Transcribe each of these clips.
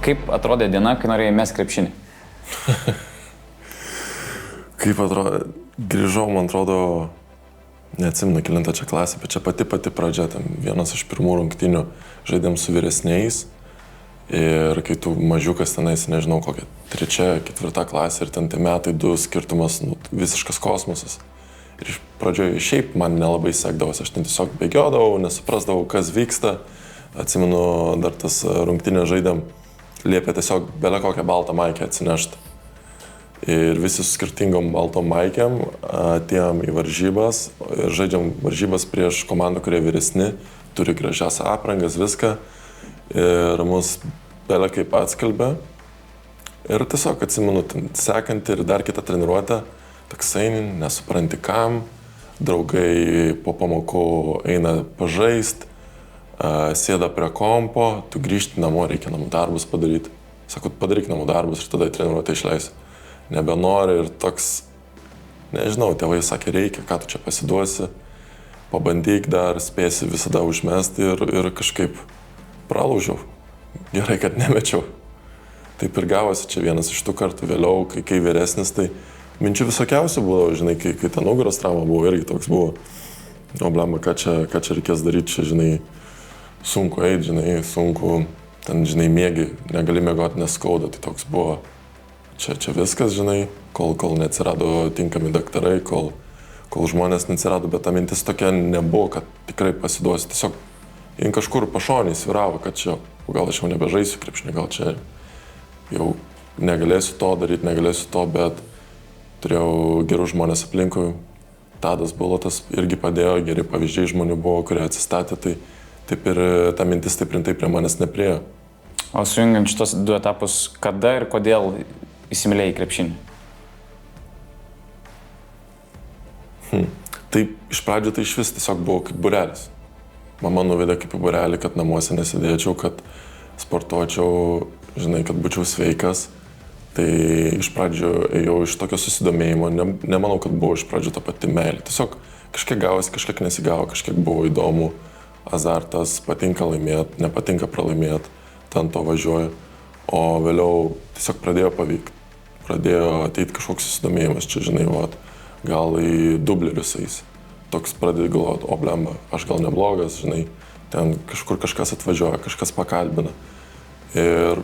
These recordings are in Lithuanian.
Kaip atrodė diena, kai norėjai mest krepšinį? Kaip atrodo, grįžau, man atrodo, neatsimenu kelintą čia klasę, bet čia pati pradžia, ten vienas iš pirmų rungtynių žaidėm su vyresniais ir kai tu mažiukas tenais, nežinau, kokia 3, 4 klasė ir ten tie metai 2 skirtumas, visiškas kosmosas. Ir iš pradžioje šiaip man nelabai sekdavosi, aš ten tiesiog bėgiodavau, nesuprasdavau, kas vyksta. Atsimenu, dar tas rungtynės žaidėm, liepė tiesiog belę kokią baltą maikę atsinešti. Ir visi su skirtingom baltom maikėm atėjom į varžybas ir žaidžiam varžybas prieš komandą, kurie vyresni, turi gražias aprangas, viską. Ir mus belė kaip atskalbė. Ir tiesiog atsimenu, sekantį ir dar kitą treniruotę, toksai nesupranti kam, draugai po pamokų eina pažaist, sėda prie kompo, tu grįžti namo, reikia namų darbus padaryti. Sakot, padaryk namų darbus ir tada į treniruotę išleisi. Nebenori ir toks, nežinau, tėvai sakė, reikia, ką tu čia pasiduosi, pabandyk dar, spėsi visada užmesti ir kažkaip pralaužiau. Gerai, kad nemečiau. Taip ir gavosi čia vienas iš tų kartų vėliau, kai vyresnis, tai minčių visokiausių buvo, žinai, kai ta nugaros trauma buvo, irgi toks buvo. O blemba, ką čia reikės daryti, čia, žinai, sunku eiti, žinai, sunku, ten, žinai, miegi, negali miegoti, neskauda, tai toks buvo. Čia viskas, žinai, kol neatsirado tinkami daktarai, kol žmonės neatsirado, bet ta mintis tokia nebuvo, kad tikrai pasiduosiu. Tiesiog jin kažkur pašoniai svyravo, kad čia, gal aš jau nebežaisiu krepšinį, gal čia jau negalėsiu to daryti, negalėsiu to, bet turėjau gerus žmonės aplinkui. Tadas Bulotas irgi padėjo, geri pavyzdžiai žmonių buvo, kurie atsistatė, tai taip ir ta mintis taip rimtai prie manęs nepriėjo. O sujungiant šitos 2 etapus, kada ir kodėl įsimylėjai krepšinį? Tai iš pradžių tai iš vis tiesiog buvo kaip būrelis. Mama nuvedė kaip į būrelį, kad namuose nesėdėčiau, kad sportuočiau, žinai, kad būčiau sveikas. Tai iš pradžių ėjau iš tokio susidomėjimo, nemanau, kad buvo iš pradžių ta pati meilė. Tiesiog kažkiek gavosi, kažkiek nesigavo, kažkiek buvo įdomu, azartas, patinka laimėti, nepatinka pralaimėti, ten to važiuoju. O vėliau tiesiog pradėjo pavykti. Pradėjo ateiti kažkoks susidomėjimas, čia, žinai, gal į dublerius eis. Toks pradėjo galvoti, o blemba, aš gal neblogas, žinai, ten kažkur kažkas atvažiuoja, kažkas pakalbina. Ir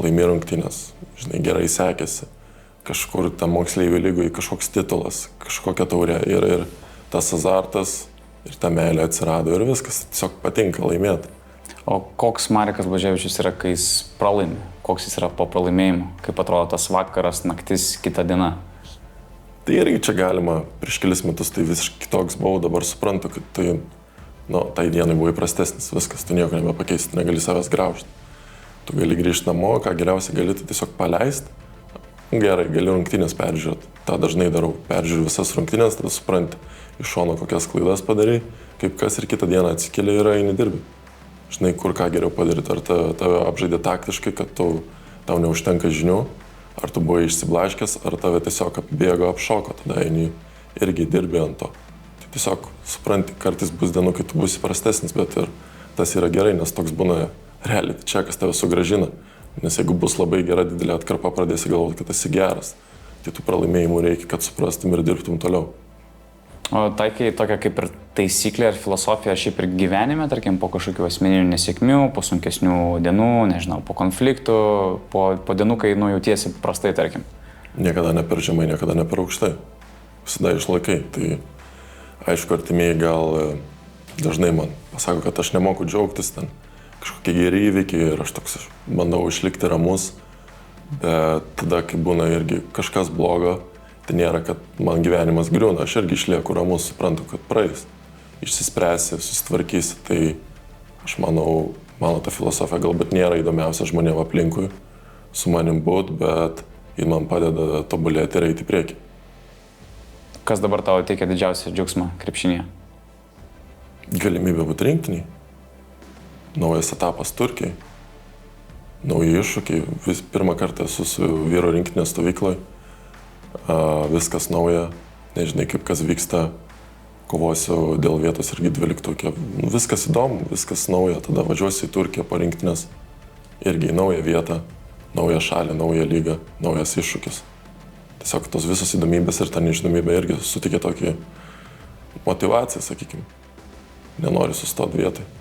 laimė rungtynės, žinai, gerai sekėsi. Kažkur tam moksleivių lygoje kažkoks titulas, kažkokia taurė ir tas azartas ir ta meilė atsirado ir viskas, tiesiog patinka laimėti. O koks Marekas Blaževičius yra, kai jis pralaimi? Koks jis yra po pralaimėjimo? Kaip atrodo tas vakaras, naktis, kita diena? Tai irgi čia galima, prieš kelis metus tai visiškai kitoks buvau, dabar suprantu, kad tai dienai buvo įprastesnis, viskas, tu nieko nebepakeisti, negali savęs graužti. Tu gali grįžti namo, ką geriausiai gali, tai tiesiog paleisti. Gerai, gali rungtynės peržiūrėti, tą dažnai darau, peržiūriu visas rungtynės, tada supranti iš šono, kokias klaidas padarai, kaip kas ir kitą dieną atsikeli ir eini dirbi. Žinai, kur ką geriau padaryti, ar tave apžaidė taktiškai, kad tau neužtenka žinių, ar tu buvai išsiblaškęs, ar tave tiesiog apbėgo, apšoko, tada eini irgi dirbi ant to. Tai tiesiog supranti, kartais bus dienų, kai tu būsi prastesnis, bet ir tas yra gerai, nes toks būna reality čekas tave sugrąžina. Nes jeigu bus labai gera didelė atkarpa, pradėsi galvoti, kad esi geras, tai tų pralaimėjimų reikia, kad suprastum ir dirbtum toliau. O taikai tokia kaip ir taisyklė ar filosofija šiaip ir gyvenime, tarkim, po kažkokių asmeninių nesėkmių, po sunkesnių dienų, nežinau, po konfliktų, po dienų, kai jautiesi prastai, tarkim? Niekada ne per žemai, niekada ne per aukštai. Visada išlaikai. Tai aišku, artimieji gal dažnai man pasako, kad aš nemoku džiaugtis ten. Kažkokie geri įvykiai ir aš toks bandau išlikti ramus, bet tada, kai būna irgi kažkas blogo, tai nėra, kad man gyvenimas griūna, aš irgi išlieku ramus, suprantu, kad praeis, išsispręsi, susitvarkysi, tai aš manau, mano ta filosofija galbūt nėra įdomiausia žmonėm aplinkui, su manim būt, bet ji man padeda tobulėti ir eiti į priekį. Kas dabar tau teikia didžiausią džiaugsmą krepšinėje? Galimybė būti rinktiniai, naujas etapas Turkijai, nauji iššūkiai, pirmą kartą esu su vyro rinktinės stovykloje. Viskas nauja, nežinai kaip kas vyksta, kovosiu dėl vietos irgi 12. Viskas įdomu, viskas nauja, tada važiuosiu į Turkiją po rinktinės, irgi į naują vietą, naują šalį, naują lygą, naujas iššūkis. Tiesiog tos visos įdomybės ir ta nežinomybė irgi sutikė tokį motivaciją, sakykime. Nenori sustoti vietoj.